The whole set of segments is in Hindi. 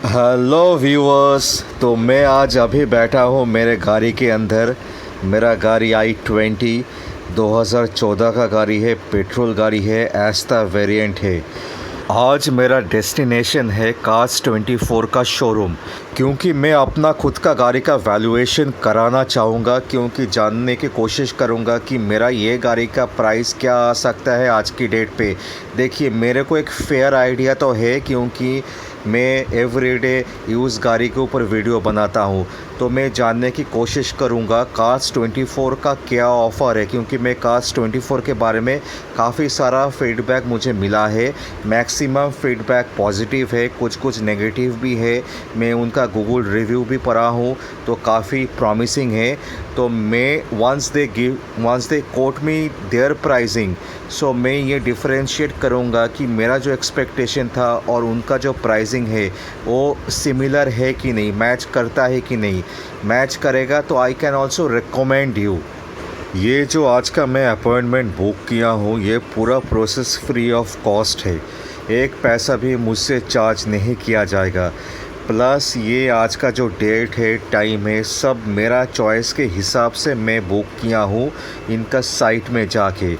Hello viewers. तो मैं आज अभी बैठा हूँ मेरे गाड़ी के अंदर। मेरा गाड़ी i20 2014 का गाड़ी है, पेट्रोल गाड़ी है, एस्टा वेरिएंट है। आज मेरा डेस्टिनेशन है Cars24 का शोरूम, क्योंकि मैं अपना खुद का गाड़ी का वैल्यूएशन कराना चाहूँगा, क्योंकि जानने की कोशिश करूँगा कि मेरा ये गाड़ी का प्राइस क्या आ सकता है आज की डेट पे। देखिए, मेरे को एक फेयर आइडिया तो है, क्योंकि मैं एवरीडे यूज़ गाड़ी के ऊपर वीडियो बनाता हूँ, तो मैं जानने की कोशिश करूँगा Cars24 का क्या ऑफ़र है, क्योंकि मैं Cars24 के बारे में काफ़ी सारा फीडबैक मुझे मिला है। मैक्सिमम फीडबैक पॉजिटिव है, कुछ नेगेटिव भी है। मैं उनका गूगल रिव्यू भी पढ़ा हूँ, तो काफ़ी प्रॉमिसिंग है। तो मैं once they quote me their pricing, so मैं ये डिफरेंशिएट करूँगा कि मेरा जो एक्सपेक्टेशन था और उनका जो प्राइसिंग है वो सिमिलर है कि नहीं, मैच करता है कि नहीं। मैच करेगा तो I can also recommend you. ये जो आज का मैं अपॉइंटमेंट बुक किया हूँ, ये पूरा प्रोसेस फ्री ऑफ कॉस्ट है। एक पैसा भी मुझसे चार्ज नहीं किया जाएगा। प्लस ये आज का जो डेट है, टाइम है, सब मेरा चॉइस के हिसाब से मैं बुक किया हूँ इनका साइट में जाके।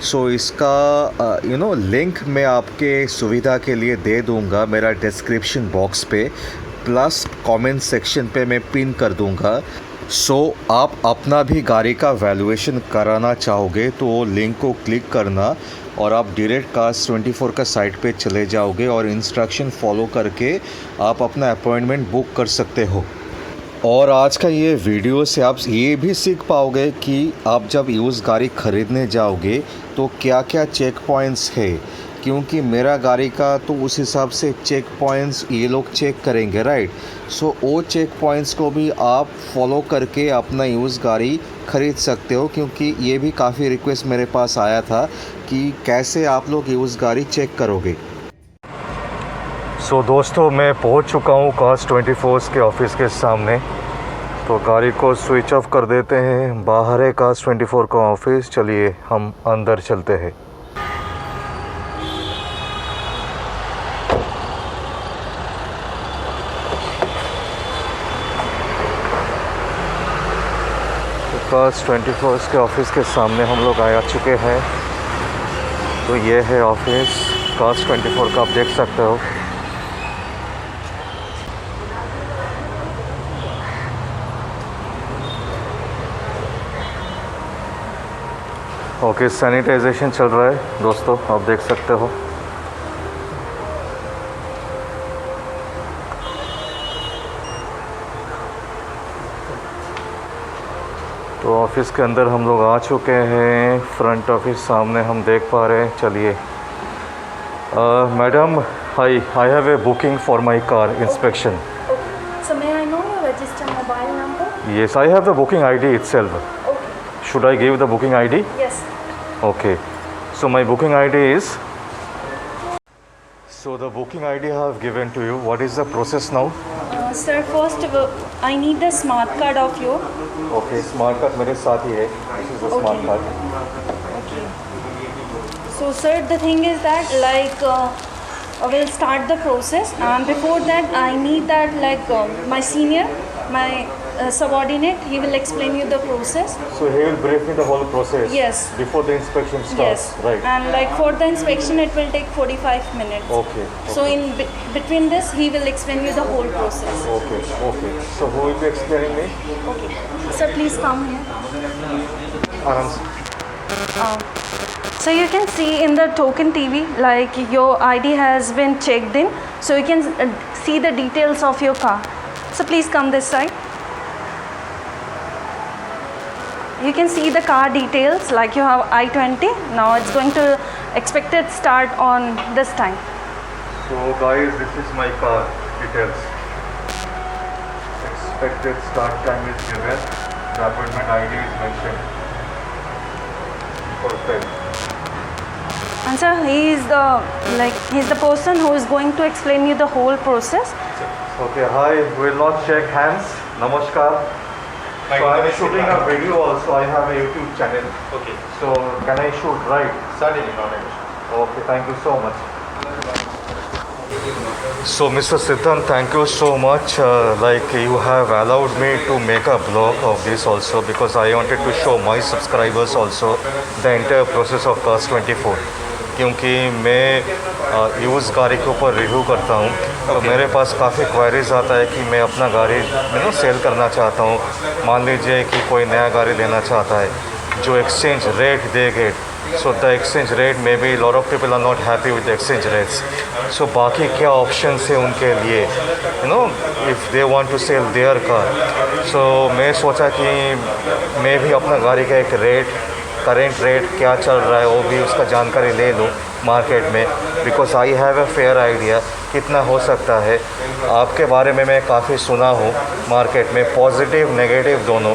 सो इसका लिंक मैं आपके सुविधा के लिए दे दूँगा मेरा डिस्क्रिप्शन बॉक्स पे, प्लस कमेंट सेक्शन पे मैं पिन कर दूँगा। सो आप अपना भी गाड़ी का वैल्यूएशन कराना चाहोगे तो वो लिंक को क्लिक करना और आप डायरेक्ट Cars24 का साइट पे चले जाओगे और इंस्ट्रक्शन फॉलो करके आप अपना अपॉइंटमेंट बुक कर सकते हो। और आज का ये वीडियो से आप ये भी सीख पाओगे कि आप जब यूज़ गाड़ी ख़रीदने जाओगे तो क्या क्या चेक पॉइंट्स है, क्योंकि मेरा गाड़ी का तो उस हिसाब से चेक पॉइंट्स ये लोग चेक करेंगे, राइट। सो वो चेक पॉइंट्स को भी आप फॉलो करके अपना यूज़ गाड़ी ख़रीद सकते हो, क्योंकि ये भी काफ़ी रिक्वेस्ट मेरे पास आया था कि कैसे आप लोग यूज़ गाड़ी चेक करोगे। सो दोस्तों, मैं पहुंच चुका हूं Cars24 के ऑफ़िस के सामने। तो गाड़ी को स्विच ऑफ कर देते हैं। बाहर है Cars24 का ऑफ़िस। चलिए हम अंदर चलते हैं। Cars24 के ऑफ़िस के सामने हम लोग आ चुके हैं। तो ये है ऑफ़िस Cars24 का, आप देख सकते हो। ओके, सैनिटाइजेशन चल रहा है दोस्तों, आप देख सकते हो। तो ऑफ़िस के अंदर हम लोग आ चुके हैं। फ्रंट ऑफिस सामने हम देख पा रहे हैं। चलिए madam, I have A booking for my car inspection. So may I know your registered mobile number? Yes, I have the booking ID itself. Okay. Should I give the booking ID? Yes. Okay. So my booking ID is. So the booking ID I have given to you. What is the process now? Sir, first I need the smart card of you. Okay, smart card मेरे साथ ही है. This is the smart card. Okay. So sir, the thing is that we'll start the process, and before that I need that my senior, my subordinate, he will explain you the process. So he will brief me the whole process. Yes. Before the inspection starts. Yes. Right. And for the inspection it will take 45 minutes. Okay. So in between this he will explain you the whole process. Okay. So who will be explaining me? Okay. Sir, please come here. Aram. So you can see in the token TV, your ID has been checked in, so you can see the details of your car. So please come this side. You can see the car details, like you have i20. Now it's going to expected start on this time. So guys, this is my car details. Expected start time is given. The appointment ID is mentioned. Perfect. And sir, he's the person who is going to explain you the whole process. Okay, hi. We'll not shake hands. Namaskar. So I'm shooting a video also. I have a YouTube channel. Okay. So can I shoot, right? Certainly, not an issue. Okay, thank you so much. So, Mr. Siddhan, thank you so much. Like you have allowed me to make a blog of this also because I wanted to show my subscribers also the entire process of Cars 24. क्योंकि मैं यूज़ गाड़ी के ऊपर रिव्यू करता हूँ तो मेरे पास काफ़ी क्वेरीज आता है कि मैं अपना गाड़ी सेल करना चाहता हूँ। मान लीजिए कि कोई नया गाड़ी लेना चाहता है जो एक्सचेंज रेट देगे, so the exchange rate maybe a lot of people are not happy with the exchange rates, so बाकी क्या options है उनके लिए if they want to sell their car. so मैं सोचा कि मैं भी अपना गाड़ी का एक रेट, करेंट रेट क्या चल रहा है वो भी उसका जानकारी ले लूँ मार्केट में, because I have a fair idea कितना हो सकता है। आपके बारे में मैं काफ़ी सुना हूँ मार्केट में, पॉजिटिव नेगेटिव दोनों।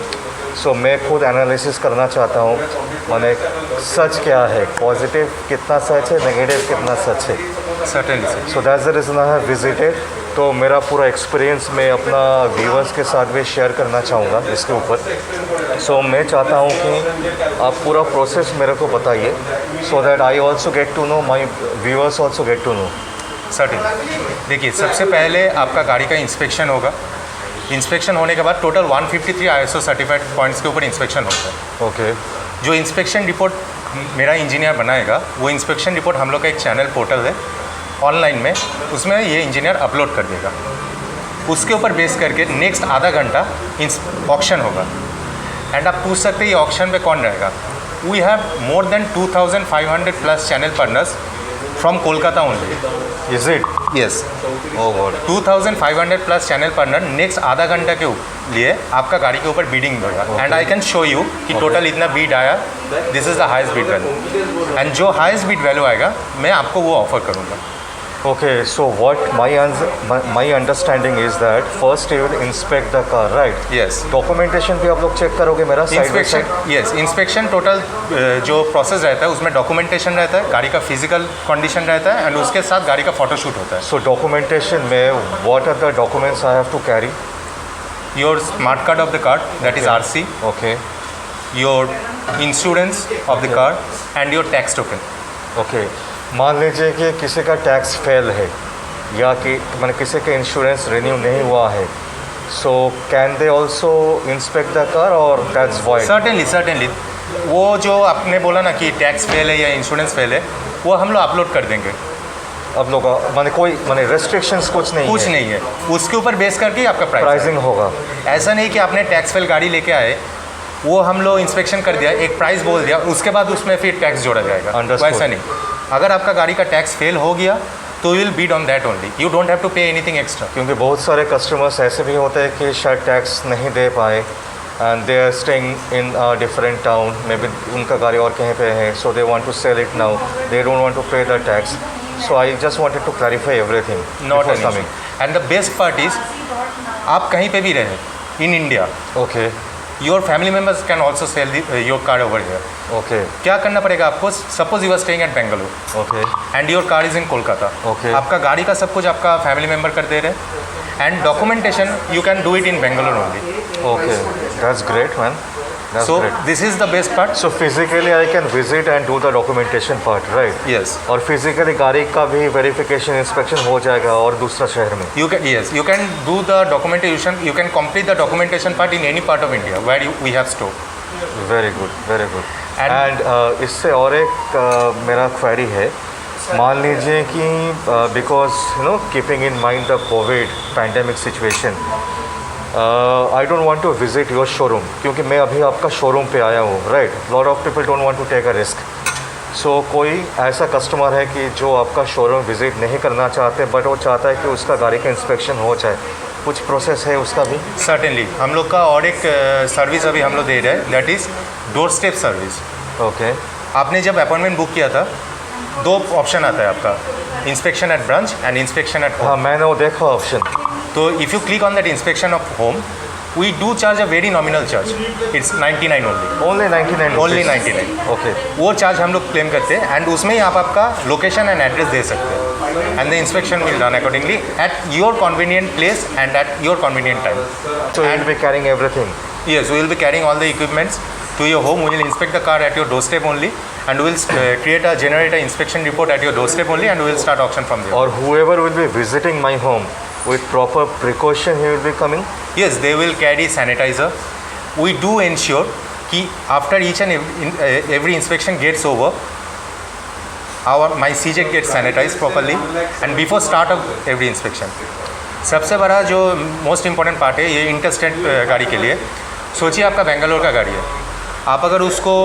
सो मैं खुद एनालिसिस करना चाहता हूँ माने सच क्या है, पॉजिटिव कितना सच है, नेगेटिव कितना सच है। Certainly. So that's the reason I have visited. तो मेरा पूरा एक्सपीरियंस मैं अपना व्यूअर्स के साथ भी शेयर करना चाहूँगा इसके ऊपर। सो मैं चाहता हूँ कि आप पूरा प्रोसेस मेरे को बताइए so that I also get to know, my viewers also get to know. Certainly. देखिए, सबसे पहले आपका गाड़ी का इंस्पेक्शन होगा। इंस्पेक्शन होने के बाद टोटल 153 ISO सर्टिफाइड पॉइंट्स के ऊपर इंस्पेक्शन होता है। ओके। जो इंस्पेक्शन रिपोर्ट मेरा इंजीनियर बनाएगा, वो इंस्पेक्शन रिपोर्ट हम लोग का एक चैनल पोर्टल है ऑनलाइन में, उसमें ये इंजीनियर अपलोड कर देगा। उसके ऊपर बेस करके नेक्स्ट आधा घंटा ऑक्शन होगा। एंड आप पूछ सकते हैं ये ऑक्शन पे कौन रहेगा। We have more than 2500 plus channel partners from Kolkata only. Is it? Yes. Oh God. 2500 plus channel partner next आधा घंटा के लिए आपका गाड़ी के ऊपर बीडिंग होगा। And I can show you कि टोटल इतना बीड आया, this is the highest Beed value. And जो हाईएस्ट बीड वैल्यू आएगा मैं आपको वो ऑफर करूँगा। Okay, so what my understanding is that first you will inspect the car, right? Yes. Documentation भी आप लोग चेक करोगे मेरा side by side? Yes, inspection total जो प्रोसेस रहता है उसमें डॉक्यूमेंटेशन रहता है, गाड़ी का फिजिकल कंडीशन रहता है, एंड उसके साथ गाड़ी का फोटोशूट होता है। So documentation में what are the documents I have to carry? Your smart card of the car, that is RC. Okay. Your insurance of the car and your tax token. Okay. मान लीजिए कि किसी का टैक्स फेल है या कि मैंने किसी का इंश्योरेंस रिन्यू नहीं हुआ है, so can they also inspect the car और दैट्स वॉइड? सर्टेनली। वो जो आपने बोला ना कि टैक्स फेल है या इंश्योरेंस फेल है, वो हम लोग अपलोड कर देंगे। अब लोग माने कोई माने रेस्ट्रिक्शंस कुछ नहीं है, उसके ऊपर बेस करके आपका प्राइसिंग होगा। ऐसा नहीं कि आपने टैक्स फेल गाड़ी लेके आए, वो हम लोग इंस्पेक्शन कर दिया, एक प्राइस बोल दिया, उसके बाद उसमें फिर टैक्स जोड़ा जाएगा। वैसा नहीं। अगर आपका गाड़ी का टैक्स फेल हो गया तो you will bid on that only, you don't have to pay anything extra. क्योंकि बहुत सारे कस्टमर्स ऐसे भी होते हैं कि शायद टैक्स नहीं दे पाए and they are staying in different town, maybe उनका गाड़ी और कहीं पे है, so they want to sell it now, they don't want to pay the tax. So I just wanted to clarify everything not coming. And the best part is आप कहीं पे भी रहे in India, okay, your family members can also sell your car over here. Okay. क्या करना पड़ेगा आपको? Suppose you are staying at Bengaluru, okay, and your car is in Kolkata. Okay. आपका गाड़ी का सब कुछ आपका फैमिली मेम्बर कर दे रहे, and documentation you can do it in Bengaluru only. Okay, that's great man. So this is the best part. So physically I can visit and do the documentation part, right? Yes. और physically गाड़ी का भी वेरिफिकेशन इंस्पेक्शन हो जाएगा और दूसरा शहर में? You can do the documentation. You can complete the documentation part in any part of India where we have store. Very good, very good. And इससे और एक मेरा क्वेरी है। मान लीजिए कि because keeping in mind the COVID pandemic situation, I don't want to visit your showroom, क्योंकि मैं अभी आपका शोरूम पे आया हूँ, right? Lot of people don't want to take a risk. So कोई ऐसा कस्टमर है कि जो आपका शोरूम विजिट नहीं करना चाहते बट वो चाहता है कि उसका गाड़ी का इंस्पेक्शन हो जाए, कुछ प्रोसेस है उसका भी? सर्टेनली। हम लोग का और एक सर्विस अभी हम लोग दे रहे हैं, that is door step service. Okay. आपने जब अपॉइंटमेंट बुक किया था, दो ऑप्शन आता है आपका, inspection at branch and inspection at home. हाँ, मैंने वो देखा ऑप्शन। तो if you click on that inspection of home, we do charge a very nominal charge, it's 99 only. Only 99? Only 99। Okay. वो चार्ज हम लोग क्लेम करते हैं, एंड उसमें ही आप आपका लोकेशन एंड एड्रेस दे सकते हैं, and the inspection will done accordingly at your convenient place and at your convenient time. So you will be carrying everything? Yes, we will be carrying all the equipments to your home. We will inspect the car at your doorstep only, and we will generate an inspection report at your doorstep only, and we will start auction from there. Or whoever will be visiting my home, with proper precaution he will be coming? Yes, they will carry sanitizer. We do ensure कि after each and every inspection gets over, my CJ gets sanitized properly and before start of every inspection. सबसे बड़ा जो मोस्ट इम्पॉर्टेंट पार्ट है ये इंटरस्टेट गाड़ी के लिए, सोचिए आपका बेंगलोर का गाड़ी है, आप अगर उसको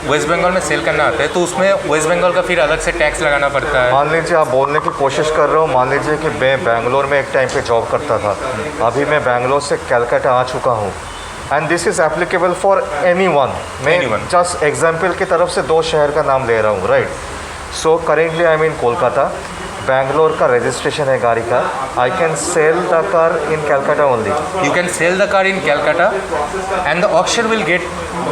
वेस्ट बंगाल में सेल करना आता है तो उसमें वेस्ट बंगाल का फिर अलग से टैक्स लगाना पड़ता है. मान लीजिए आप बोलने की कोशिश कर रहे हो, मान लीजिए कि मैं बेंगलोर में एक टाइम पे जॉब करता था, अभी मैं बेंगलोर से कलकत्ता आ चुका हूँ, and this is applicable for anyone. मैं जस्ट एग्जांपल की तरफ से 2 शहर का नाम ले रहा हूँ, right. So currently I mean Kolkata, Bangalore का रजिस्ट्रेशन है गाड़ी का. I can sell the car in Calcutta only. You can sell the car in Calcutta and the auction will get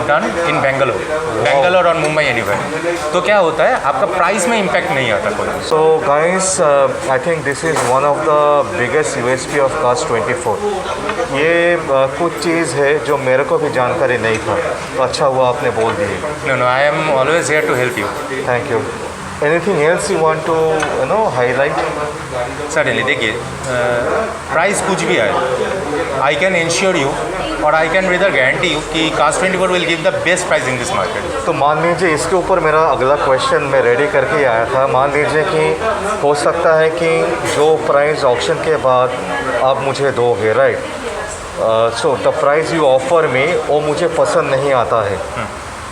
done in Bangalore और मुंबई एनीवेयर. तो क्या होता है आपका प्राइस में इम्पैक्ट नहीं आता कोई. So guys, I think this is one of the biggest USP of Cars24. ये कुछ चीज़ है जो मेरे को भी जानकारी नहीं था, तो अच्छा हुआ आपने बोल दिए. No, I am always here to help you. Thank you. Anything else you want to highlight? Suddenly देखिए, प्राइस कुछ भी आए, आई कैन इंश्योर यू और I can whether guarantee you कि Cars24 will give the best price in this market. तो मान लीजिए इसके ऊपर मेरा अगला क्वेश्चन मैं रेडी करके आया था. मान लीजिए कि हो सकता है कि जो प्राइस ऑक्शन के बाद आप मुझे दोगे, right, so the price you offer में वो मुझे पसंद नहीं आता है.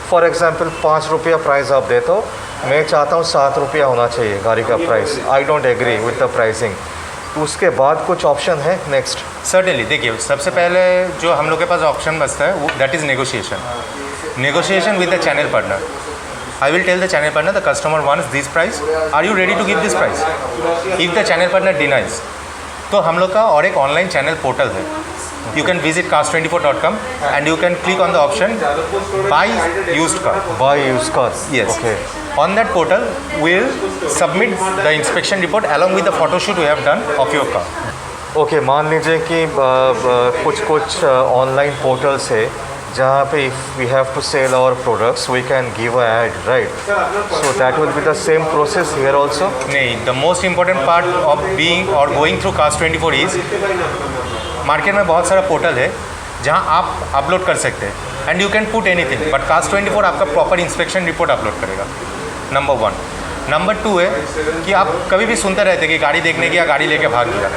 फॉर एग्जांपल 5 रुपया प्राइस आप देते हो, मैं चाहता हूँ 7 रुपया होना चाहिए गाड़ी का price. I don't agree with the pricing. उसके बाद कुछ ऑप्शन है नेक्स्ट? सर्टेनली देखिए, सबसे पहले जो हम लोग के पास ऑप्शन बचता है वो that is negotiation with the channel partner. I will tell the channel partner the customer wants this price. Are you ready to give this price? If the channel partner denies, तो हम लोग का और एक ऑनलाइन चैनल पोर्टल है. You can visit cars24.com and you can click on the option buy used car. Buy used cars. Yes. Okay. On that portal, we'll submit the inspection report along with the photo shoot we have done of your car. Okay, मान लीजिए कि कुछ ऑनलाइन पोर्टल्स है जहाँ पे if we have to sell our products, we can give a ad, right? So that will be the same process here also? नहीं, the most important part of being or going through Cars24 is market में बहुत सारा पोर्टल है जहाँ आप अपलोड कर सकते हैं and you can put anything, but Cars24 आपका प्रॉपर इंस्पेक्शन रिपोर्ट अपलोड करेगा. नंबर 1. नंबर 2 है कि आप कभी भी सुनते रहते कि गाड़ी देखने गया, गाड़ी लेके भाग गया.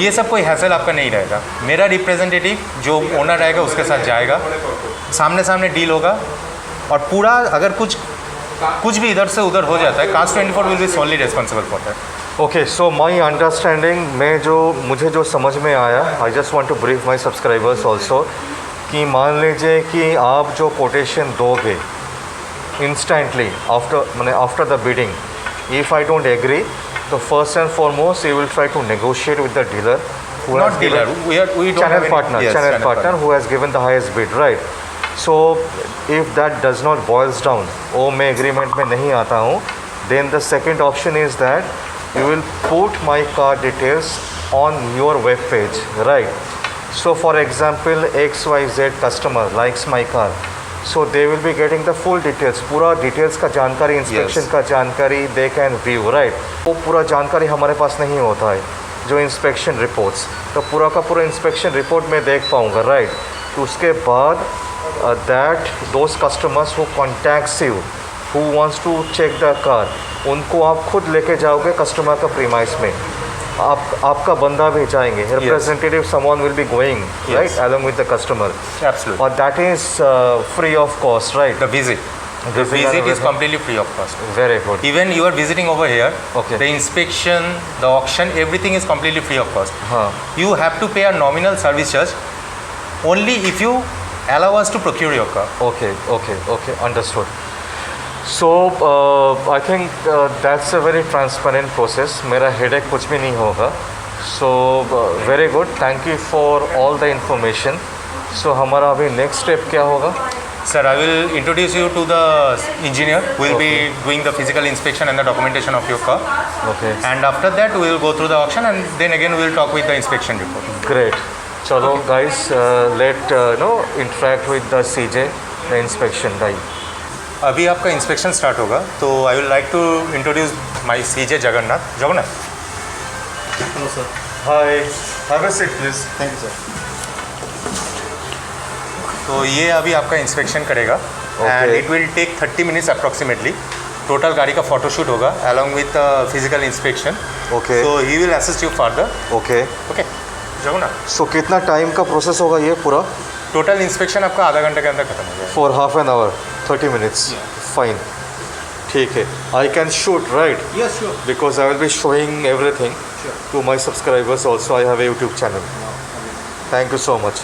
ये सब कोई हैसल आपका नहीं रहेगा. मेरा रिप्रेजेंटेटिव जो ओनर रहेगा उसके साथ जाएगा, सामने सामने डील होगा और पूरा अगर कुछ भी इधर से उधर हो जाता है, Cars24 will be solely responsible for that. Okay, so my understanding मुझे जो समझ में आया, I just want to brief my subscribers also, कि मान लीजिए कि आप जो कोटेशन दोगे instantly after the bidding, if I don't agree, तो first and foremost you will try to negotiate with the dealer, Not dealer, we don't channel have partner, any, yes, channel partner who has given the highest bid, right? So if that does not boils down, वो मैं agreement में नहीं आता हूँ, then the second option is that you will put my car details on your web page, right? So for example, XYZ customer likes my car, so they will be getting the full details, पूरा details का जानकारी, inspection का जानकारी they can view, right? वो पूरा जानकारी हमारे पास नहीं होता है, जो इंस्पेक्शन रिपोर्ट्स, तो पूरा का पूरा इंस्पेक्शन रिपोर्ट मैं देख पाऊँगा, राइट? तो उसके बाद that those customers who contacts you who wants to check the car, उनको आप खुद लेके जाओगे कस्टमर का प्रीमाइस में, आपका बंदा भेजाएंगे, representative someone will be going, right, along with the customer. Absolutely. और that is free of cost, right? The visit. The visit is completely free of cost. Very good. Even you are visiting over here, Okay. the inspection, the auction, everything is completely free of cost. हाँ. You have to pay a nominal service charge only if you allow us to procure your car. Okay, understood. So I think that's a very transparent process. मेरा headache कुछ भी नहीं होगा. So very good. Thank you for all the information. So हमारा अभी next step क्या होगा? Sir, I will introduce you to the engineer who will be doing the physical inspection and the documentation of your car. Okay. And after that, we will go through the auction and then again we will talk with the inspection report. Great. चलो guys, let interact with the CJ inspection right. अभी आपका इंस्पेक्शन स्टार्ट होगा, तो I will like to introduce my CJ Jagannath. Jagannath, hello sir. Hi, have a seat please. Thank you sir. तो ये अभी आपका इंस्पेक्शन करेगा and it will take 30 minutes approximately. Total गाड़ी का फोटोशूट होगा along with physical inspection. Okay. So he will assist you further. Okay. Okay Jagannath. So कितना टाइम का प्रोसेस होगा ये पूरा? टोटल इंस्पेक्शन आपका आधा घंटे के अंदर खत्म हो जाएगा. For half an hour 30 minutes. Fine, ठीक है. I can shoot right? Yes sure. Because I will be showing everything to my subscribers also. I have a YouTube channel. Thank you so much.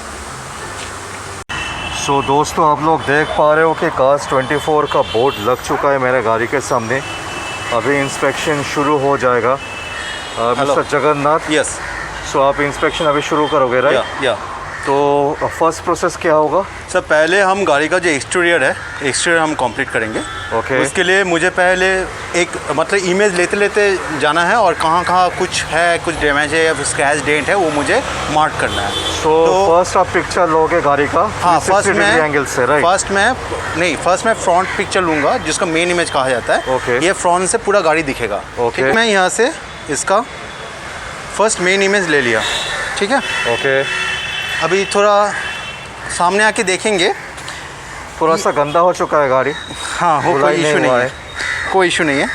So दोस्तों, आप लोग देख पा रहे हो कि कार्स 24 का बोर्ड लग चुका है मेरे गाड़ी के सामने. अभी इंस्पेक्शन शुरू हो जाएगा. Mister Jagannath, yes. सो आप इंस्पेक्शन अभी शुरू करोगे राइट? या तो फर्स्ट प्रोसेस क्या होगा? सर, पहले हम गाड़ी का जो एक्सटीरियर है, एक्सटीरियर हम कंप्लीट करेंगे. ओके. उसके लिए मुझे पहले एक मतलब इमेज लेते लेते जाना है और कहाँ कहाँ कुछ है, कुछ डैमेज है या फिर स्क्रैच डेंट है, वो मुझे मार्क करना है. तो फर्स्ट आप पिक्चर लोगे गाड़ी का? हाँ, फर्स्ट एंगल से राइट? फर्स्ट मैं फ्रंट पिक्चर लूँगा, जिसका मेन इमेज कहा जाता है. ओके. ये फ्रंट से पूरा गाड़ी दिखेगा. ओके. मैं यहाँ से इसका फर्स्ट मेन इमेज ले लिया. ठीक है. ओके. अभी थोड़ा सामने आके देखेंगे. थोड़ा सा गंदा हो चुका है गाड़ी. हाँ, हो, कोई इशू नहीं है. कोई इशू नहीं है.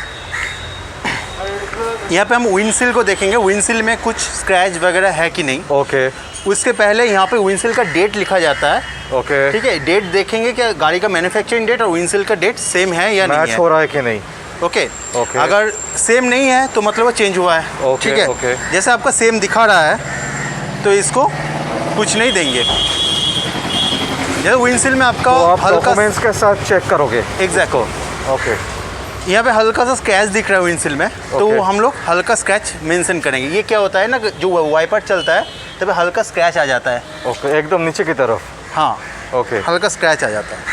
यहाँ पे हम विंडशील्ड को देखेंगे, विंडशील्ड में कुछ स्क्रैच वगैरह है कि नहीं. ओके. उसके पहले यहाँ पे विंडशील्ड का डेट लिखा जाता है. ओके. ठीक है. डेट देखेंगे कि गाड़ी का मैन्युफैक्चरिंग डेट और विंडशील्ड का डेट सेम है या नहीं मैच है. हो रहा है कि नहीं? ओके. ओके. अगर सेम नहीं है तो मतलब वो चेंज हुआ है. ओके, ठीक है. ओके. जैसे आपका सेम दिखा रहा है तो इसको कुछ नहीं देंगे. जैसे विंडशील्ड में आपका तो आप हल्का डॉक्यूमेंट्स के साथ चेक करोगे? एग्जैक्ट. ओके. यहाँ पे हल्का सा स्क्रैच दिख रहा है विंडशील्ड में, तो ओके. वो हम लोग हल्का स्क्रैच मेंशन करेंगे. ये क्या होता है ना, जो वाइपर चलता है तब हल्का स्क्रैच आ जाता है. ओके. एकदम नीचे की तरफ? हाँ, ओके. हल्का स्क्रैच आ जाता है.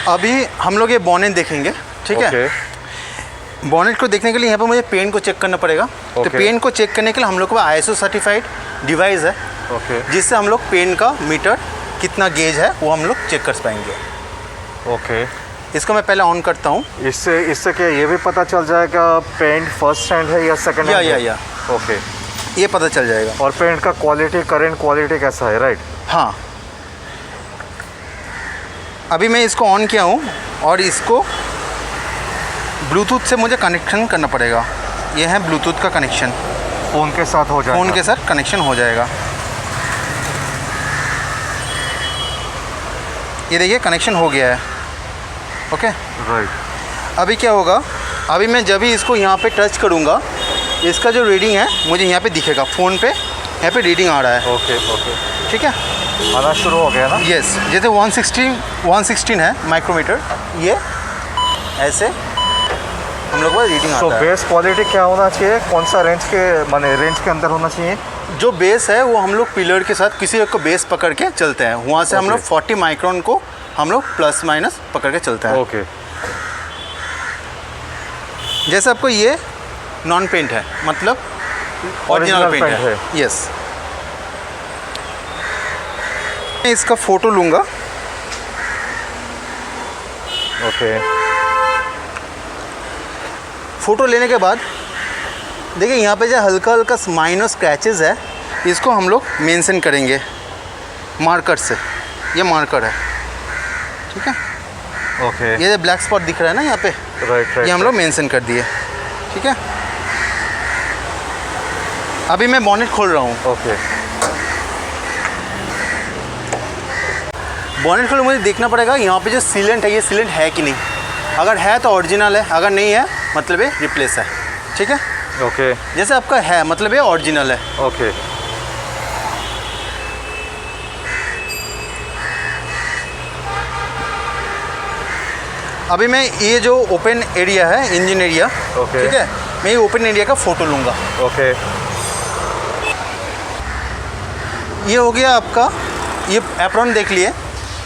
अभी हम लोग ये बोनेट देखेंगे. ठीक है. ओके. बोनेट को देखने के लिए यहाँ पे मुझे पेन को चेक करना पड़ेगा. तो ओके. पेन को चेक करने के लिए हम लोग को ISO सर्टिफाइड डिवाइस है, ओके. जिससे हम लोग पेन का मीटर कितना गेज है वो हम लोग चेक कर पाएंगे. ओके. इसको मैं पहले ऑन करता हूँ. इससे क्या ये भी पता चल जाएगा पेंट फर्स्ट हैंड है या सेकंड हैंड है? या ओके. ये पता चल जाएगा. और पेंट का क्वालिटी, करंट क्वालिटी कैसा है राइट? हाँ. अभी मैं इसको ऑन किया हूँ और इसको ब्लूटूथ से मुझे कनेक्शन करना पड़ेगा. ये है ब्लूटूथ का कनेक्शन. फ़ोन के साथ हो जाएगा? फ़ोन के साथ कनेक्शन हो जाएगा. ये देखिए कनेक्शन हो गया है. ओके. राइट. अभी क्या होगा, अभी मैं जब भी इसको यहाँ पे टच करूँगा, इसका जो रीडिंग है मुझे यहाँ पे दिखेगा. फ़ोन पे यहाँ पे रीडिंग आ रहा है. ओके. ओके. ठीक है. आना शुरू हो गया ना? यस. जैसे 116 है माइक्रोमीटर, ये ऐसे हम लोग को रीडिंग तो आता है. बेस क्वालिटी क्या होना चाहिए? कौन सा रेंज के अंदर होना चाहिए? जो बेस है वो हम लोग पिलर के साथ किसी एक को बेस पकड़ के चलते हैं. वहाँ से हम लोग 40 माइक्रोन को हम लोग प्लस माइनस पकड़ के चलते हैं. ओके. जैसे आपको ये नॉन पेंट है, मतलब ओरिजिनल पेंट है. यस. मैं इसका फ़ोटो लूँगा. ओके. फ़ोटो लेने के बाद देखिए यहाँ पे जो हल्का हल्का माइनर स्क्रैचेस है, इसको हम लोग मेंशन करेंगे मार्कर से. ये मार्कर है. ठीक है. ओके. ये ब्लैक स्पॉट दिख रहा है ना यहाँ पे, राइट. ये हम लोग मेंशन कर दिए. ठीक है. अभी मैं बॉनेट खोल रहा हूँ. ओके. बॉनेट खोल मुझे देखना पड़ेगा यहाँ पे जो सीलेंट है, ये सीलेंट है कि नहीं. अगर है तो ओरिजिनल है, अगर नहीं है मतलब ये रिप्लेस है. ठीक है. ओके. जैसे आपका है मतलब ये ओरिजिनल है. ओके. अभी मैं ये जो ओपन एरिया है, इंजन एरिया, ओके. ठीक है, मैं ये ओपन एरिया का फ़ोटो लूँगा. ओके. ये हो गया आपका. ये एप्रॉन देख लिए.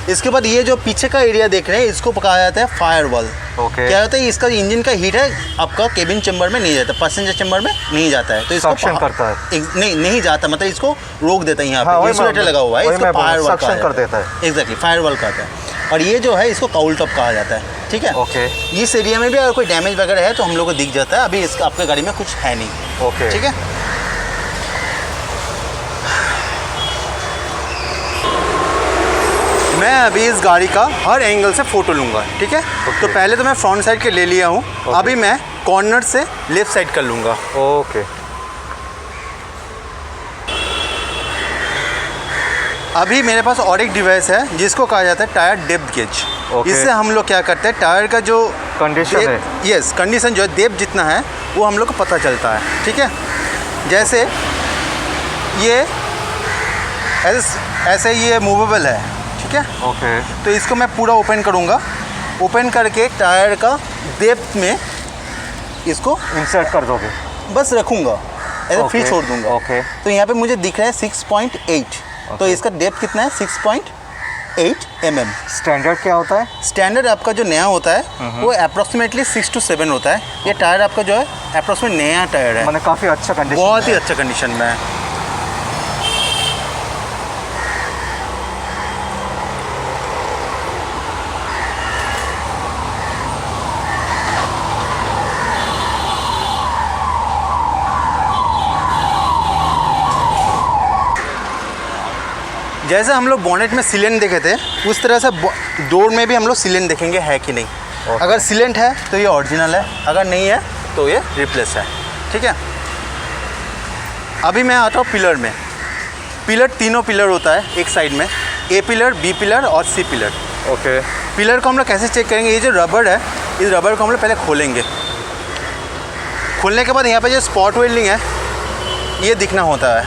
इसके बाद ये जो पीछे का एरिया देख रहे हैं इसको कहा जाता है फायरवॉल। ओके। क्या होता है, इसका इंजन का हीट है आपका केबिन चैम्बर में नहीं जाता, पैसेंजर चैम्बर में नहीं जाता है, तो इसको सक्शन करता है। नहीं जाता, मतलब इसको रोक देता है। यहाँ हाँ, पे इंसुलेटर लगा हुआ है, इसको फायरवॉल सक्शन कर देता है। एग्जैक्टली, फायरवॉल कहता है। और ये जो है इसको काउल टॉप कहा जाता है, ठीक है। ओके। इस एरिया में भी अगर कोई डैमेज वगैरह है तो हम लोग को दिख जाता है। अभी इस आपके गाड़ी में कुछ है नहीं। ओके। ठीक है। मैं अभी इस गाड़ी का हर एंगल से फ़ोटो लूँगा, ठीक है। तो पहले तो मैं फ्रंट साइड के ले लिया हूँ, अभी मैं कॉर्नर से लेफ़्ट साइड कर लूँगा। ओके। अभी मेरे पास और एक डिवाइस है जिसको कहा जाता है टायर डेप्थ गेज। ओके। इससे हम लोग क्या करते हैं, टायर का जो कंडीशन है, यस कंडीशन जो है डेप्थ जितना है वो हम लोग को पता चलता है, ठीक है। जैसे ये ऐसे ये मूवेबल है, ठीक है। ओके। तो इसको मैं पूरा ओपन करूँगा, ओपन करके टायर का डेप्थ में इसको इंसर्ट कर दोगे? बस रखूँगा, ऐसे ओके, फिर छोड़ दूँगा। ओके। तो यहाँ पे मुझे दिख रहा है 6.8, तो इसका डेप्थ कितना है 6.8 mm। स्टैंडर्ड क्या होता है? स्टैंडर्ड आपका जो नया होता है वो अप्रॉक्सीमेटली 6 to 7 होता है। ये टायर आपका जो है अप्रॉक्सीमेट नया टायर है, मैंने काफ़ी अच्छा कंडीशन, बहुत ही अच्छा कंडीशन में है। जैसे हम लोग बोनेट में सीलेंट देखे थे उस तरह से डोर में भी हम लोग सीलेंट देखेंगे है कि नहीं। अगर सीलेंट है तो ये ओरिजिनल है, अगर नहीं है तो ये रिप्लेस है, ठीक है। अभी मैं आता हूँ पिलर में। पिलर तीनों पिलर होता है एक साइड में, ए पिलर, बी पिलर और सी पिलर। ओके। पिलर को हम लोग कैसे चेक करेंगे, ये जो रबर है इस रबर को हम लोग पहले खोलेंगे। खोलने के बाद यहाँ पे जो स्पॉट वेल्डिंग है ये दिखना होता है।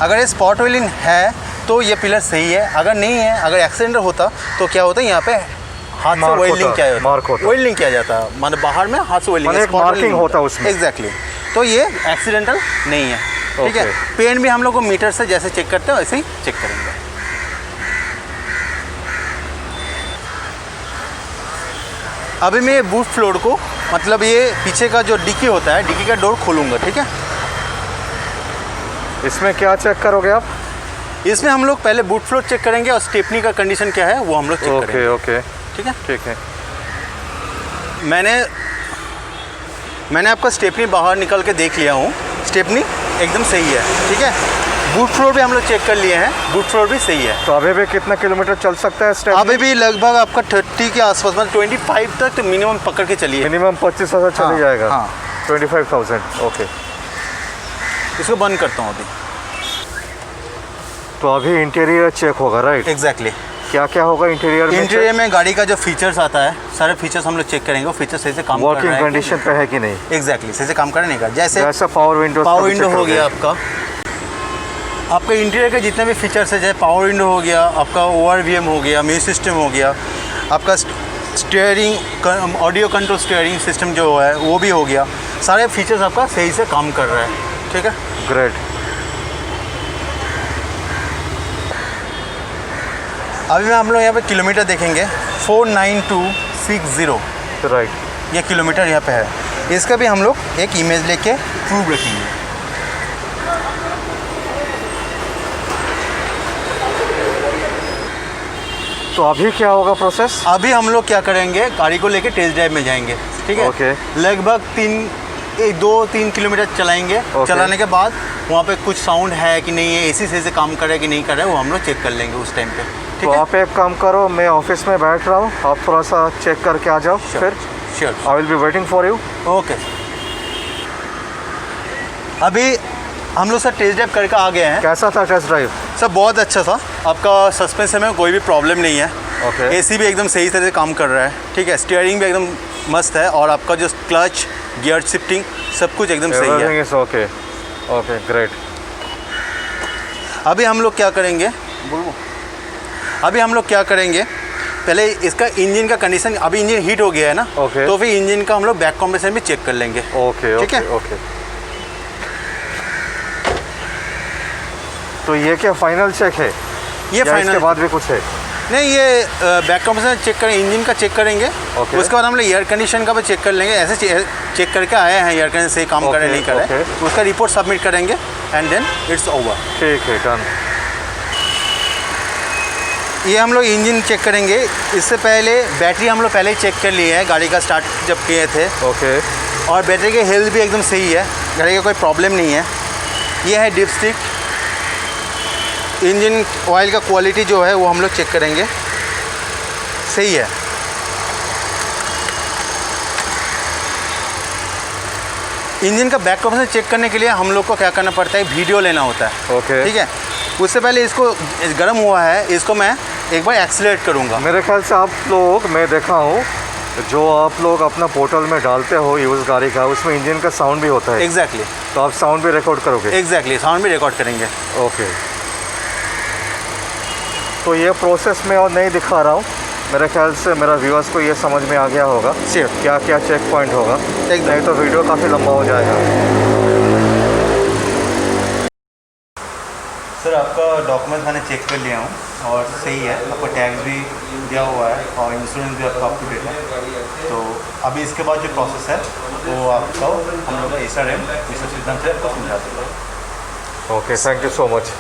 अगर ये स्पॉट वेल्डिंग है तो ये पिलर सही है, अगर नहीं है, अगर एक्सीडेंट होता तो क्या होता है, यहाँ पे हाथ से वेल्डिंग किया जाता है, वेल्डिंग किया जाता है, मतलब बाहर में हाथ से वेल्डिंग, मार्किंग होता है उसमें। एग्जैक्टली। तो ये एक्सीडेंटल नहीं है, ठीक है। पेन भी हम लोग को मीटर से जैसे चेक करते हैं वैसे ही चेक करेंगे। अभी मैं ये बूट फ्लोर को, मतलब ये पीछे का जो डिक्की होता है, डिक्की का डोर खोलूँगा, ठीक है। इसमें क्या चेक करोगे आप? इसमें हम लोग पहले बूट फ्लोर चेक करेंगे और स्टेपनी का कंडीशन क्या है वो हम लोग चेक करेंगे। ओके। ठीक है, ठीक है। मैंने आपका स्टेपनी बाहर निकल के देख लिया हूँ, स्टेपनी एकदम सही है, ठीक है। बूट फ्लोर भी हम लोग चेक कर लिए हैं, बूट फ्लोर भी सही है। तो अभी भी कितना किलोमीटर चल सकता है स्टेपनी? अभी भी लगभग आपका 30 के आसपास, मतलब 25 तक तो मिनिमम पकड़ के चलिए। मिनिमम 25,000 चले जाएगा। हाँ। 25,000। ओके। इसको बंद करता हूँ अभी। तो अभी इंटीरियर चेक होगा, राइट? एग्जैक्टली। क्या क्या होगा इंटीरियर में? इंटीरियर में गाड़ी का जो फीचर्स आता है, सारे फीचर्स हम लोग चेक करेंगे, वो फीचर सही से काम कर रहा है, वर्किंग कंडीशन पे है कि नहीं? एग्जैक्टली, सही से काम कर रहा नहीं कर। जैसे पावर विंडो हो गया आपका इंटीरियर के जितने भी फीचर्स है, जैसे पावर विंडो हो गया, आपका ORVM हो गया, म्यूजिक सिस्टम हो गया, आपका steering, audio control steering system जो है वो भी हो गया, सारे फीचर्स आपका सही से काम कर रहा है, ठीक है। ग्रेट। अभी मैं हम लोग यहाँ पे किलोमीटर देखेंगे 49260, राइट। ये किलोमीटर यहाँ पे है। इसका भी हम लोग एक इमेज लेके प्रूव रखेंगे। तो अभी क्या होगा प्रोसेस? अभी हम लोग क्या करेंगे, गाड़ी को लेके टेस्ट ड्राइव में जाएंगे, ठीक है। ओके। लगभग 2-3 किलोमीटर चलाएंगे। ओके। चलाने के बाद वहाँ पे कुछ साउंड है कि नहीं है, एसी सही से काम कर रहा है कि नहीं कर रहा है, वो हम लोग चेक कर लेंगे उस टाइम पे, ठीक तो है। आप एक काम करो, मैं ऑफिस में बैठ रहा हूँ, आप थोड़ा सा चेक करके आ जाओ, फिर sure, I will be waiting for you. Okay. अभी हम लोग सर टेस्ट ड्राइव करके आ गए हैं। कैसा था टेस्ट ड्राइव? सर बहुत अच्छा था, आपका सस्पेंशन में कोई भी प्रॉब्लम नहीं है। ओके। एसी भी एकदम सही तरह से काम कर रहा है, ठीक है। स्टीयरिंग भी एकदम मस्त है, और आपका जो क्लच, गियर शिफ्टिंग, सब कुछ एकदम सही है। Everything is okay. Okay, great. अभी हम लोग क्या करेंगे, पहले इसका इंजन का कंडीशन, अभी इंजन हीट हो गया है ना, ओके। तो फिर इंजन का हम लोग बैक कॉम्प्रेसर भी चेक कर लेंगे। ओके, ठीक है। ओके। तो ये क्या फाइनल चेक है? ये या फाइनल, इसके बाद भी कुछ है? नहीं, ये बैक कंप्रेसर चेक करें, इंजन का चेक करेंगे। Okay. उसके बाद हम लोग एयर कंडीशन का भी चेक कर लेंगे। ऐसे चेक करके आए हैं एयर कंडीशन सही काम करे Okay, नहीं करे, okay. उसका रिपोर्ट सबमिट करेंगे एंड देन इट्स ओवर। ठीक है, डन। ये हम लोग इंजन चेक करेंगे। इससे पहले बैटरी हम लोग पहले ही चेक कर लिए है गाड़ी का स्टार्ट जब किए थे, ओके और बैटरी की हेल्थ भी एकदम सही है, गाड़ी का कोई प्रॉब्लम नहीं है। ये है डिपस्टिक। इंजन ऑयल का क्वालिटी जो है वो हम लोग चेक करेंगे, सही है। इंजन का बैक कंप्रेसर चेक करने के लिए हम लोग को क्या करना पड़ता है, वीडियो लेना होता है। ओके। ठीक है, उससे पहले इसको गर्म हुआ है, इसको मैं एक बार एक्सीलरेट करूँगा। मेरे ख्याल से आप लोग, मैं देखा हूँ जो आप लोग अपना पोर्टल में डालते हो यूज़ गाड़ी का, उसमें इंजन का साउंड भी होता है। एग्जैक्टली तो आप साउंड भी रिकॉर्ड करोगे? एग्जैक्टली, साउंड भी रिकॉर्ड करेंगे। ओके। तो ये प्रोसेस मैं और नहीं दिखा रहा हूँ, मेरे ख्याल से मेरा व्यूअर्स को ये समझ में आ गया होगा Sure. क्या क्या चेक पॉइंट होगा। एकदम। नहीं तो वीडियो काफ़ी लंबा हो जाएगा। सर, आपका डॉक्यूमेंट मैंने चेक कर लिया हूँ और सही है, आपका टैक्स भी दिया हुआ है और इंश्योरेंस भी आपका अप टू डेट है। तो अभी इसके बाद जो प्रोसेस है वो आपका हम लोग SRM मिस्टर सिद्धांत से आपको समझा देंगे। Okay, thank you so much.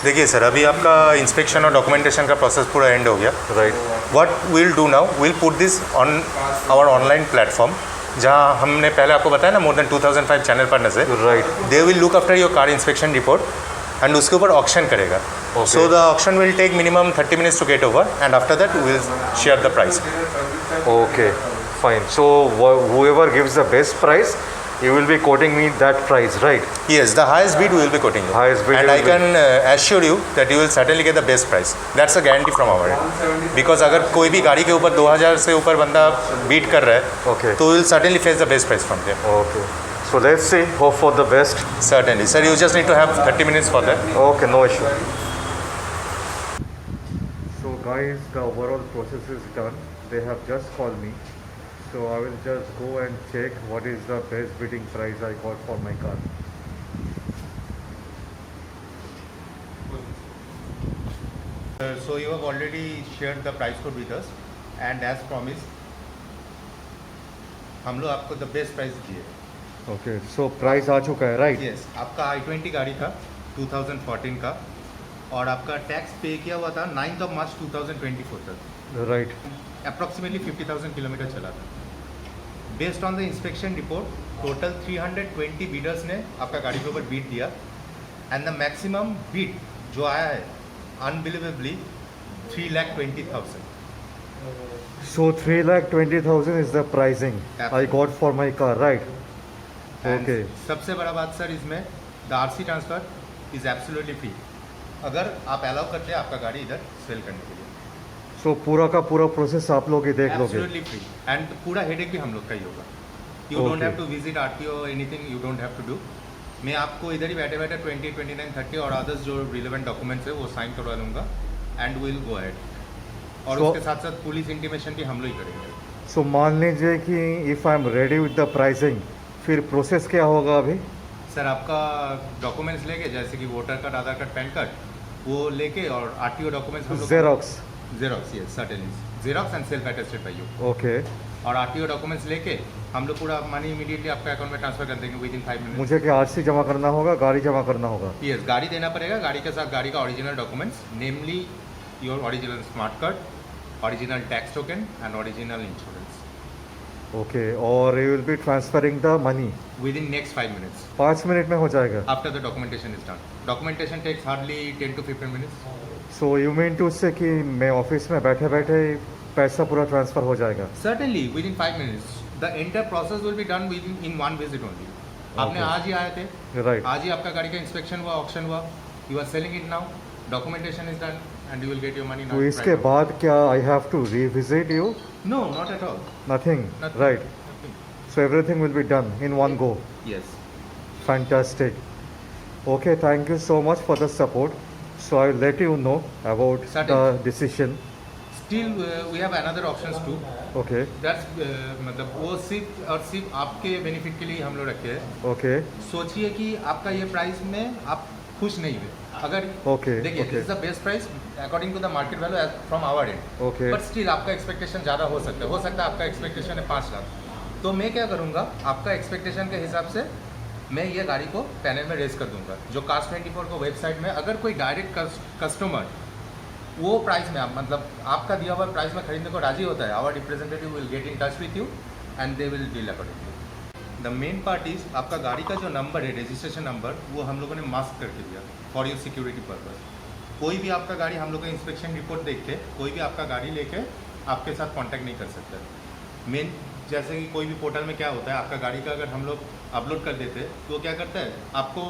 देखिए सर, अभी आपका इंस्पेक्शन और डॉक्यूमेंटेशन का प्रोसेस पूरा एंड हो गया। Right. What will do now, will put this on our online platform, जहाँ हमने पहले आपको बताया ना मोर देन 2005 चैनल पर नजर। Right. They will look after your car inspection report and उसके ऊपर ऑक्शन करेगा। Okay. So the auction will take minimum 30 minutes to get over and after that will share the price. Okay, fine. So whoever gives the best price, you will be quoting me that price, right? Yes, the highest bid we will be quoting you. Highest bid and you I will can assure you that you will certainly get the best price. That's a guarantee from our end. Because अगर कोई भी गाड़ी के ऊपर 2000 से ऊपर बंदा बीट कर रहा है, Okay. तो we will certainly face the best price from there. Okay. So let's see, hope for the best. Certainly. Sir, you just need to have 30 minutes for that. Okay, no issue. So guys, the overall process is done. They have just called me. So I will just go and check what is the best bidding price I got for my car. So you have already shared the price code with us, and as promised, हम लोग आपको the best price दिए। Okay, so price आ चुका है, right? Yes, आपका i20 गाड़ी था 2014 का, और आपका टैक्स पे किया हुआ था 9th of March 2024 तक। Right. अप्रॉक्सीमेटली 50,000 किलोमीटर चला था। Based on the inspection report, total 320 Bidder's ने आपका गाड़ी के ऊपर बीट दिया, एंड द मैक्सिमम बीट जो आया है unbelievably 3,20,000। So 3,20,000 is the pricing I got for my car, right? Okay. सबसे बड़ा बात सर इसमें, the RC transfer is absolutely free, अगर आप अलाउ करते हैं आपका गाड़ी इधर सेल करने के लिए। So पूरा का पूरा प्रोसेस आप लोग ही देख लोगे? एब्सोल्युटली फ्री, एंड पूरा हेडेक भी हम लोग का ही होगा। You don't Okay. Have to visit RTO, anything you don't have to do. मैं आपको इधर ही बैठे बैठे 20, 29, 30 और अदर्स जो रिलेवेंट डॉक्यूमेंट्स है वो साइन करवा लूँगा, एंड विल गो अहेड। और So- उसके साथ साथ पुलिस इंटीमेशन भी हम लोग ही करेंगे। So मान लीजिए कि if I am ready with the pricing, फिर प्रोसेस क्या होगा अभी? सर, आपका डॉक्यूमेंट्स लेके, जैसे कि वोटर कार्ड, आधार कार्ड, पैन कार्ड, वो लेके, और आरटीओ डॉक्यूमेंट्स हम लोग Xerox. Xerox, yes certainly, xerox and self attested bye you. Okay. और आरटीओ डॉक्यूमेंट्स लेके हम लोग पूरा मनी इमीडिएटली आपका अकाउंट में ट्रांसफर कर देंगे विद इन 5 मिनट्स। मुझे क्या आरसी जमा करना होगा, गाड़ी जमा करना होगा? यस, गाड़ी देना पड़ेगा, गाड़ी के साथ गाड़ी का original documents, namely your original smart card, original tax token and original insurance, okay. और you will be transferring the money within next 5 minutes 5 minute में हो जाएगा? After the documentation is done. Documentation takes hardly 10 to 15 minutes. So you mean to say कि मैं ऑफिस में बैठे बैठे पैसा पूरा ट्रांसफ़र हो जाएगा? Certainly with in 5 minutes the entire process will be done with in 1 visit only. आपने Okay. आज ही आए थे, राइट। आज ही आपका गाड़ी का इंस्पेक्शन हुआ, ऑक्शन हुआ, you are selling it now, documentation is done and you will get your money now. तो इसके बाद क्या I have to revisit you? No, not at all. Nothing, right? So everything will be done in one go? Yes. Fantastic. Okay, thank you so much for the support. So I will let you know about the Certainly. decision. Still we have another options too. Okay, That's मतलब वो सिर्फ आपके बेनिफिट के लिए हम लोग रखे हैं। okay, सोचिए कि आपका ये प्राइस में आप खुश नहीं हुए। अगर Okay, देखिए okay. This is the best price according to the market value from our end, Okay. But still आपका एक्सपेक्टेशन ज़्यादा हो सकता है आपका एक्सपेक्टेशन है 5 लाख, तो मैं क्या करूँगा आपका एक्सपेक्टेशन के हिसाब से मैं ये गाड़ी को पैनल में रेस कर दूंगा। जो Cars24 को वेबसाइट में अगर कोई डायरेक्ट कस्टमर वो प्राइस में मतलब आपका दिया हुआ प्राइस में खरीदने को राजी होता है, our representative will get in touch with you and they will deal accordingly. The main part is आपका गाड़ी का जो नंबर है रजिस्ट्रेशन नंबर वो हम लोगों ने मास्क करके दिया फॉर योर सिक्योरिटी पर्पज। कोई भी आपका गाड़ी हम लोग का इंस्पेक्शन रिपोर्ट देख के कोई भी आपका गाड़ी लेके आपके साथ कांटेक्ट नहीं कर सकता। मेन जैसे कि कोई भी पोर्टल में क्या होता है आपका गाड़ी का अगर हम लोग अपलोड कर देते तो क्या करता है आपको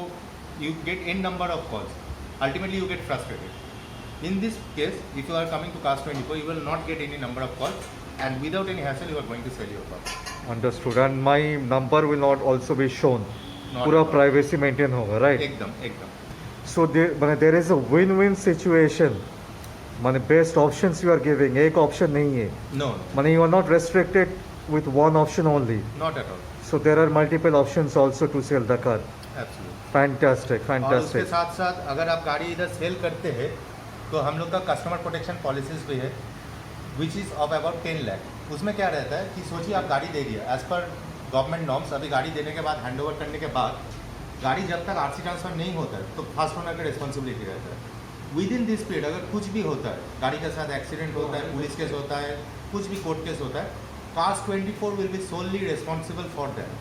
you get an number of calls, ultimately you get frustrated. In this case if you are coming to Cars24 you will not get any number of calls and without any hassle you are going to sell your car. Understood. And my number will not also be shown. Not पूरा at all. प्राइवेसी मेंटेन होगा, राइट? एकदम so there is a win win situation, माने best options you are giving, एक ऑप्शन नहीं है, नो माने you are not restricted with one option only, not at all, so there are multiple options also to sell the car. Absolutely. Fantastic, और उसके fantastic. साथ साथ अगर आप गाड़ी इधर सेल करते हैं तो हम लोग का कस्टमर प्रोटेक्शन पॉलिसीज भी है which is of about 10 lakh. उसमें क्या रहता है कि सोचिए आप गाड़ी दे दिया एज पर गवर्नमेंट नॉर्म्स, अभी गाड़ी देने के बाद हैंड ओवर करने के बाद गाड़ी जब तक आरसी ट्रांसफर नहीं होता है तो फास्ट ओनर का रिस्पॉन्सिबिलिटी रहता है। विद इन दिस पीरियड अगर कुछ भी होता है, गाड़ी के साथ एक्सीडेंट होता है, पुलिस केस होता है, कुछ भी कोर्ट केस होता है, Cars24 will be solely responsible for that.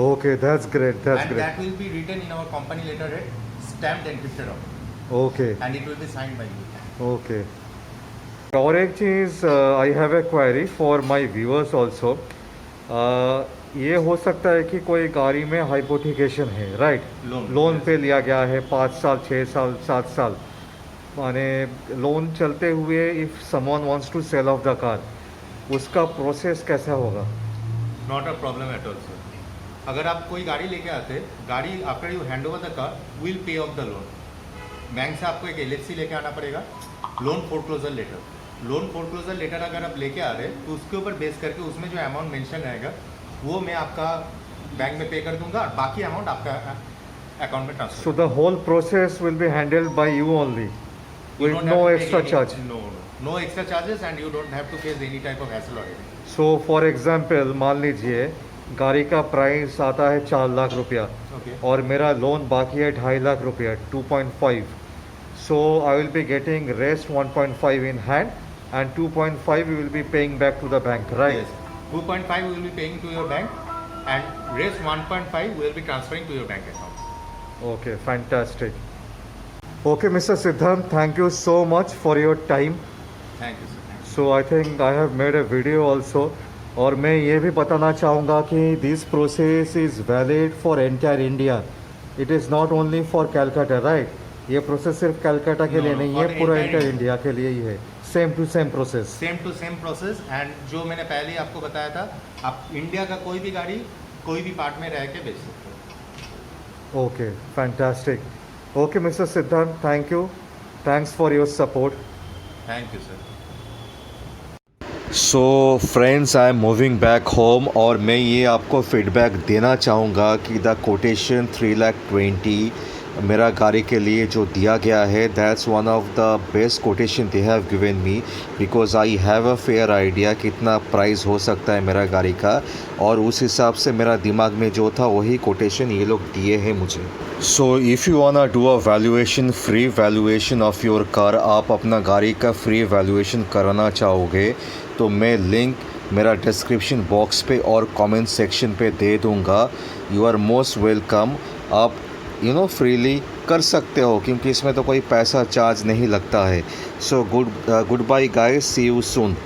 Okay, that's great, that's And great. that will be written in our company letterhead, stamped and printed out. Okay, And it will be signed by you. okay. और एक चीज़ I have a query for my viewers also. ये हो सकता है कि कोई गाड़ी में हाइपोथिकेशन है, राइट? Loan yes. पे लिया गया है 5 साल 6 साल 7 साल, माने लोन चलते हुए if someone wants to sell off the car, उसका प्रोसेस कैसा होगा? Not a problem at all, sir. अगर आप कोई गाड़ी लेके आते, गाड़ी after you hand over the car will pay off the loan. Bank से आपको एक LFC लेके आना पड़ेगा, loan foreclosure letter. Loan foreclosure letter अगर आप लेके आ रहे तो उसके ऊपर बेस करके उसमें जो अमाउंट मेंशन रहेगा वो मैं आपका बैंक में पे कर दूंगा और बाकी अमाउंट आपका अकाउंट में transfer. So the whole process will be handled by you only, with no extra charge. No extra charges and you don't have to face any type of hassle or anything. So for example, मान लीजिए गाड़ी का प्राइस आता है 4 लाख रुपया Okay. और मेरा लोन बाकी है 2.5 लाख रुपया, 2.5. So I will be getting rest 1.5 in hand and 2.5 you will be paying back to the bank, right? Yes. 2.5 we will be paying to your bank and rest 1.5 we will be transferring to your bank account. Okay, fantastic. Okay, Mr. Siddhant, thank you so much for your time. Thank you, sir. So I think I have made a video also. और मैं ये भी बताना चाहूँगा कि this process is valid for entire India, it is not only for Calcutta, right? ये प्रोसेस सिर्फ कैलकाटा के लिए नहीं है, for पूरा entire एंटायर इंडिया के लिए ही है, same to same process. Same to same process and जो मैंने पहले ही आपको बताया था, आप इंडिया का कोई भी गाड़ी कोई भी पार्ट में रह के बेच सकते हो। Okay, fantastic. ओके मिस्टर सिद्धांत, thank you, thanks for your support. Thank you sir. So friends, I am moving back home और मैं ये आपको फीडबैक देना चाहूँगा कि द कोटेशन 3,20,000 मेरा गाड़ी के लिए जो दिया गया है, that's one of the best quotation they have given me, because I have a fair idea कितना प्राइस हो सकता है मेरा गाड़ी का, और उस हिसाब से मेरा दिमाग में जो था वही कोटेशन ये लोग दिए हैं मुझे। So if you वांना do a valuation, free valuation of your car, आप अपना गाड़ी का फ्री वैल्यूएशन कराना चाहोगे तो मैं लिंक मेरा डिस्क्रिप्शन बॉक्स पे और कमेंट सेक्शन पे दे दूँगा। यू आर मोस्ट वेलकम, आप फ्रीली कर सकते हो क्योंकि इसमें तो कोई पैसा चार्ज नहीं लगता है। So goodbye guys, see you soon.